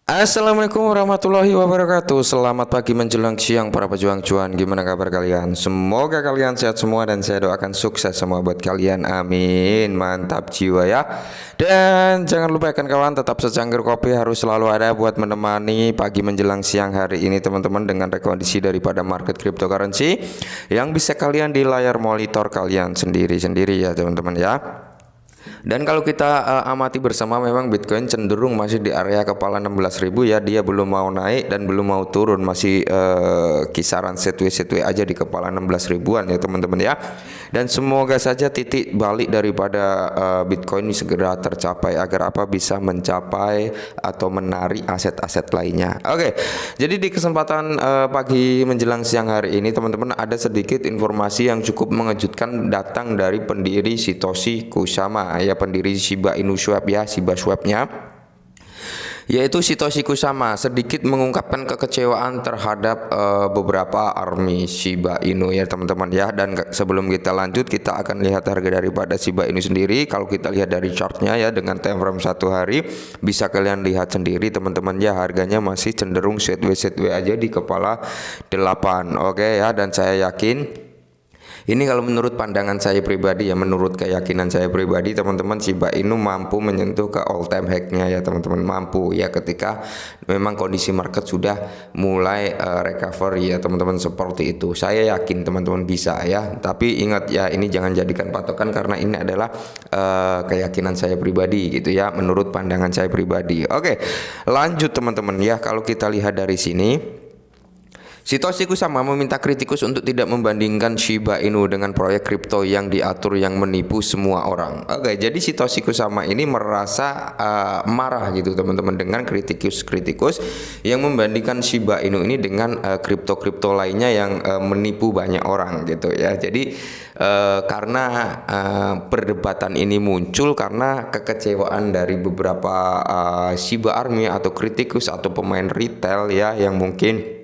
Assalamualaikum warahmatullahi wabarakatuh. Selamat pagi menjelang siang para pejuang cuan. Gimana kabar kalian? Semoga kalian sehat semua dan saya doakan sukses semua buat kalian. Amin. Mantap jiwa ya. Dan jangan lupa kawan tetap secangkir kopi harus selalu ada buat menemani pagi menjelang siang hari ini teman-teman, dengan rekomendasi daripada market cryptocurrency yang bisa kalian di layar monitor kalian sendiri-sendiri ya teman-teman ya. Dan kalau kita amati bersama, memang Bitcoin cenderung masih di area kepala 16.000 ya. Dia belum mau naik dan belum mau turun, masih kisaran setwe aja di kepala 16 ribuan ya teman-teman ya. Dan semoga saja titik balik daripada Bitcoin ini segera tercapai agar apa bisa mencapai atau menarik aset-aset lainnya. Oke. Jadi di kesempatan pagi menjelang siang hari ini teman-teman, ada sedikit informasi yang cukup mengejutkan datang dari pendiri Satoshi Kusama ya, pendiri Shiba Inu Swap ya, Shiba Swap-nya, yaitu Satoshi Kusama sedikit mengungkapkan kekecewaan terhadap beberapa army Shiba Inu ya teman-teman ya. Dan sebelum kita lanjut, kita akan lihat harga daripada Shiba Inu sendiri. Kalau kita lihat dari chartnya ya, dengan time frame 1 hari, bisa kalian lihat sendiri teman-teman ya, harganya masih cenderung sideways aja di kepala 8. Oke ya, dan saya yakin ini kalau menurut pandangan saya pribadi ya, menurut keyakinan saya pribadi teman-teman, Shiba Inu mampu menyentuh ke all time high-nya ya teman-teman, mampu ya ketika memang kondisi market sudah mulai recovery ya teman-teman, seperti itu. Saya yakin teman-teman bisa ya. Tapi ingat ya, ini jangan jadikan patokan karena ini adalah keyakinan saya pribadi gitu ya, menurut pandangan saya pribadi. Oke, lanjut teman-teman ya. Kalau kita lihat dari sini, Satoshi Kusama meminta kritikus untuk tidak membandingkan Shiba Inu dengan proyek kripto yang diatur yang menipu semua orang. Oke, jadi Satoshi Kusama ini merasa marah gitu teman-teman dengan kritikus yang membandingkan Shiba Inu ini dengan kripto-kripto lainnya yang menipu banyak orang gitu ya. Jadi karena perdebatan ini muncul karena kekecewaan dari beberapa Shiba Army atau kritikus atau pemain retail ya, yang mungkin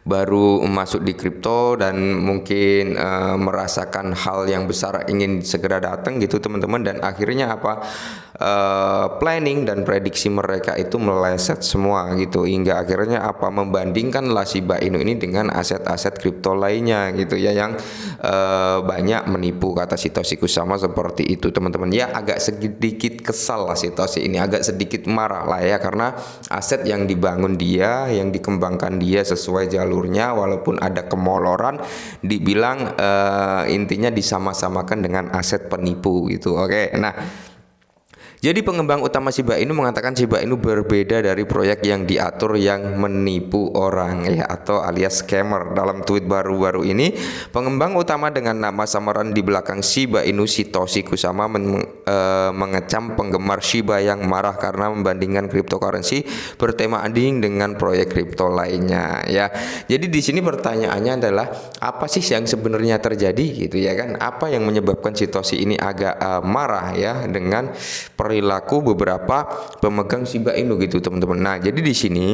baru masuk di kripto dan mungkin merasakan hal yang besar ingin segera datang gitu teman-teman, dan akhirnya apa, planning dan prediksi mereka itu meleset semua gitu, hingga akhirnya apa, membandingkanlah Shiba Inu ini dengan aset-aset kripto lainnya gitu ya, yang banyak menipu, kata Satoshi Kusama seperti itu teman-teman ya. Agak sedikit kesal lah Satoshi ini, agak sedikit marah lah ya, karena aset yang dibangun dia, yang dikembangkan dia sesuai jalurnya, walaupun ada kemoloran, dibilang intinya disama-samakan dengan aset penipu gitu. Oke, nah, jadi pengembang utama Shiba Inu mengatakan Shiba Inu berbeda dari proyek yang diatur yang menipu orang ya, atau alias scammer. Dalam tweet baru-baru ini, pengembang utama dengan nama samaran di belakang Shiba Inu, Satoshi Kusama, mengecam penggemar Shiba yang marah karena membandingkan cryptocurrency bertema anjing dengan proyek kripto lainnya ya. Jadi di sini pertanyaannya adalah, apa sih yang sebenarnya terjadi gitu ya kan? Apa yang menyebabkan Satoshi ini agak marah ya dengan perilaku beberapa pemegang Shiba Inu gitu teman-teman. Nah, jadi di sini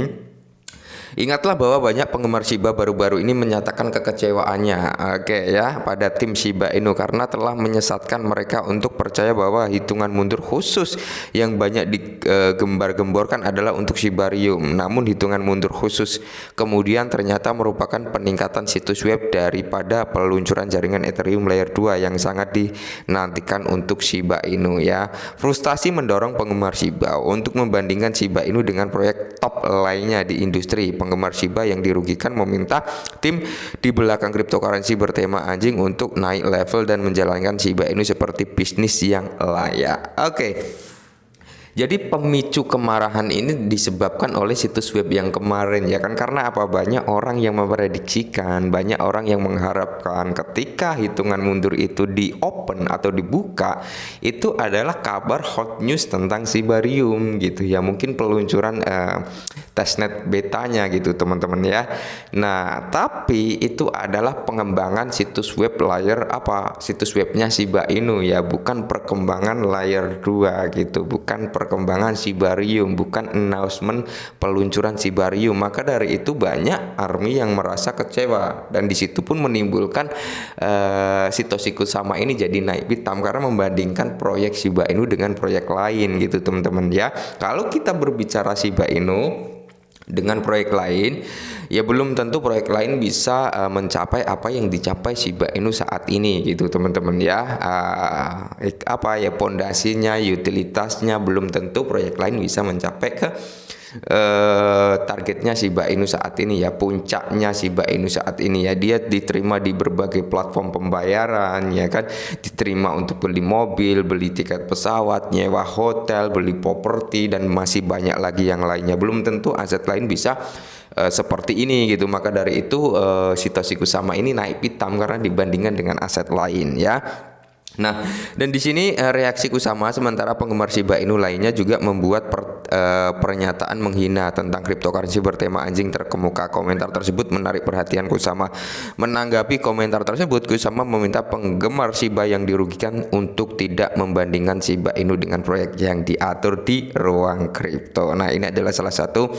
ingatlah bahwa banyak penggemar Shiba baru-baru ini menyatakan kekecewaannya, oke ya, pada tim Shiba Inu karena telah menyesatkan mereka untuk percaya bahwa hitungan mundur khusus yang banyak digembar-gemborkan adalah untuk Shibarium. Namun hitungan mundur khusus kemudian ternyata merupakan peningkatan situs web daripada peluncuran jaringan Ethereum layer 2 yang sangat dinantikan untuk Shiba Inu ya. Frustasi mendorong penggemar Shiba untuk membandingkan Shiba Inu dengan proyek top lainnya di industri. Penggemar Shiba yang dirugikan meminta tim di belakang cryptocurrency bertema anjing untuk naik level dan menjalankan Shiba Inu seperti bisnis yang layak. Oke. Jadi pemicu kemarahan ini disebabkan oleh situs web yang kemarin ya kan, karena apa, banyak orang yang memprediksikan, banyak orang yang mengharapkan ketika hitungan mundur itu di open atau dibuka, itu adalah kabar hot news tentang Shibarium gitu ya, mungkin peluncuran testnet betanya gitu teman-teman ya. Nah, tapi itu adalah pengembangan situs web layer situs webnya Shiba Inu ya, bukan perkembangan layer 2 gitu, bukan perkembangan Shibarium, bukan announcement peluncuran Shibarium. Maka dari itu banyak ARMY yang merasa kecewa, dan disitu pun menimbulkan Satoshi Kusama ini jadi naik pitam karena membandingkan proyek Shiba Inu dengan proyek lain gitu teman-teman ya. Kalau kita berbicara Shiba Inu dengan proyek lain, ya belum tentu proyek lain bisa mencapai apa yang dicapai Shiba Inu saat ini gitu teman-teman ya. Apa ya, pondasinya, utilitasnya, belum tentu proyek lain bisa mencapai ke targetnya Shiba Inu saat ini ya. Puncaknya Shiba Inu saat ini ya, dia diterima di berbagai platform pembayaran ya kan, diterima untuk beli mobil, beli tiket pesawat, nyewa hotel, beli properti, dan masih banyak lagi yang lainnya. Belum tentu aset lain bisa seperti ini gitu. Maka dari itu Satoshi Kusama ini naik pitam karena dibandingkan dengan aset lain ya. Nah, dan di sini reaksi Kusama, sementara penggemar Shiba Inu lainnya juga membuat pernyataan menghina tentang cryptocurrency bertema anjing terkemuka. Komentar tersebut menarik perhatian Kusama. Menanggapi komentar tersebut, Kusama meminta penggemar Shiba yang dirugikan untuk tidak membandingkan Shiba Inu dengan proyek yang diatur di ruang kripto. Nah, ini adalah salah satu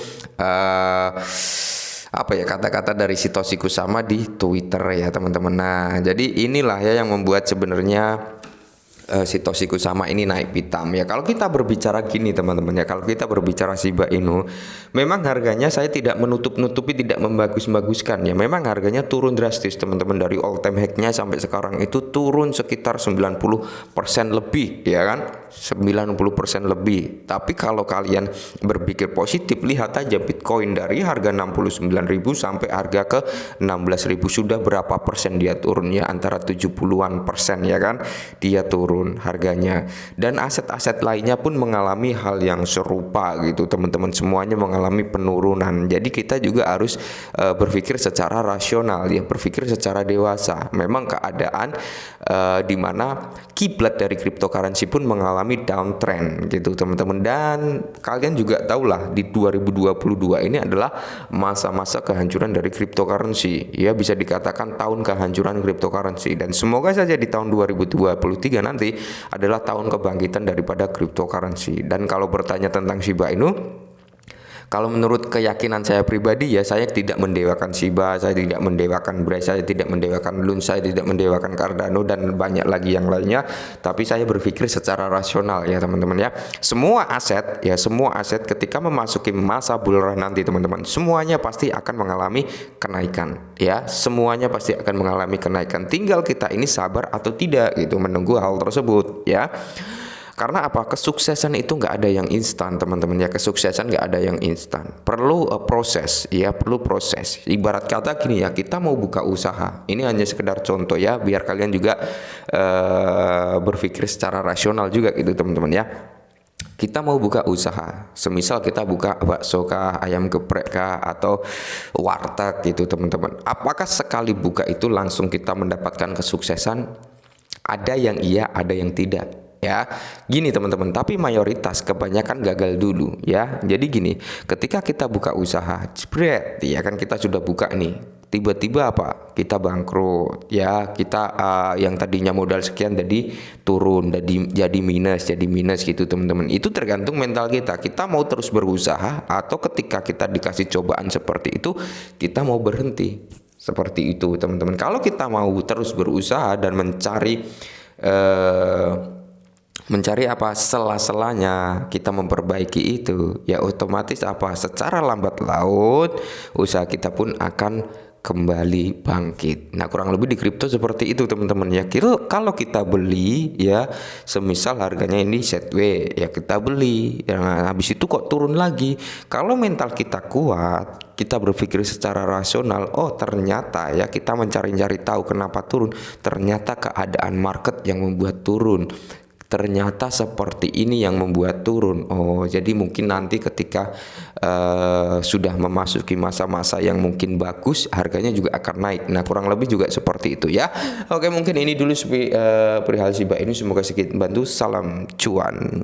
kata-kata dari Satoshi Kusama di Twitter ya teman-teman. Nah, jadi inilah ya yang membuat sebenarnya Satoshi Kusama ini naik pitam ya. Kalau kita berbicara gini teman-teman ya, kalau kita berbicara Shiba Inu, memang harganya saya tidak menutup-nutupi, tidak membagus-baguskan ya. Memang harganya turun drastis teman-teman, dari all time high-nya sampai sekarang itu turun sekitar 90% lebih ya kan, 90% lebih. Tapi kalau kalian berpikir positif, lihat aja Bitcoin dari harga 69.000 sampai harga ke 16.000, sudah berapa persen dia turun ya, antara 70-an persen ya kan, dia turun harganya. Dan aset-aset lainnya pun mengalami hal yang serupa gitu teman-teman, semuanya mengalami penurunan. Jadi kita juga harus berpikir secara rasional ya, berpikir secara dewasa. Memang keadaan di mana kiblat dari cryptocurrency pun mengalami downtrend gitu teman-teman. Dan kalian juga tahulah di 2022 ini adalah masa-masa kehancuran dari cryptocurrency ya, bisa dikatakan tahun kehancuran cryptocurrency. Dan semoga saja di tahun 2023 nanti adalah tahun kebangkitan daripada cryptocurrency. Dan kalau bertanya tentang Shiba Inu, kalau menurut keyakinan saya pribadi ya, saya tidak mendewakan Shiba, saya tidak mendewakan Brace, saya tidak mendewakan Lun, saya tidak mendewakan Cardano, dan banyak lagi yang lainnya. Tapi saya berpikir secara rasional ya teman-teman ya. Semua aset ketika memasuki masa bull run nanti teman-teman, semuanya pasti akan mengalami kenaikan ya. Semuanya pasti akan mengalami kenaikan. Tinggal kita ini sabar atau tidak gitu menunggu hal tersebut ya. Karena apa? Kesuksesan itu nggak ada yang instan teman-teman ya. Kesuksesan nggak ada yang instan. Perlu proses ya, perlu proses. Ibarat kata gini ya, kita mau buka usaha. Ini hanya sekedar contoh ya, biar kalian juga berpikir secara rasional juga gitu teman-teman ya. Kita mau buka usaha, semisal kita buka bakso kah, ayam geprek kah, atau warteg gitu teman-teman. Apakah sekali buka itu langsung kita mendapatkan kesuksesan? Ada yang iya, ada yang tidak. Ya, gini teman-teman, tapi mayoritas kebanyakan gagal dulu ya. Jadi gini, ketika kita buka usaha, jebret, ya kan, kita sudah buka nih, tiba-tiba apa? Kita bangkrut ya, kita yang tadinya modal sekian jadi turun, jadi minus gitu teman-teman. Itu tergantung mental kita. Kita mau terus berusaha, atau ketika kita dikasih cobaan seperti itu, kita mau berhenti. Seperti itu teman-teman. Kalau kita mau terus berusaha dan mencari apa sela-selanya, kita memperbaiki itu ya, otomatis apa, secara lambat laun usaha kita pun akan kembali bangkit. Nah, kurang lebih di kripto seperti itu teman-teman ya. Kalau kita beli ya, semisal harganya ini sideways ya, kita beli ya, habis itu kok turun lagi. Kalau mental kita kuat, kita berpikir secara rasional, oh ternyata ya, kita mencari-cari tahu kenapa turun, ternyata keadaan market yang membuat turun, ternyata seperti ini yang membuat turun. Oh, jadi mungkin nanti ketika sudah memasuki masa-masa yang mungkin bagus, harganya juga akan naik. Nah, kurang lebih juga seperti itu ya. Oke, mungkin ini dulu perihal Shiba Inu, semoga sedikit membantu. Salam cuan.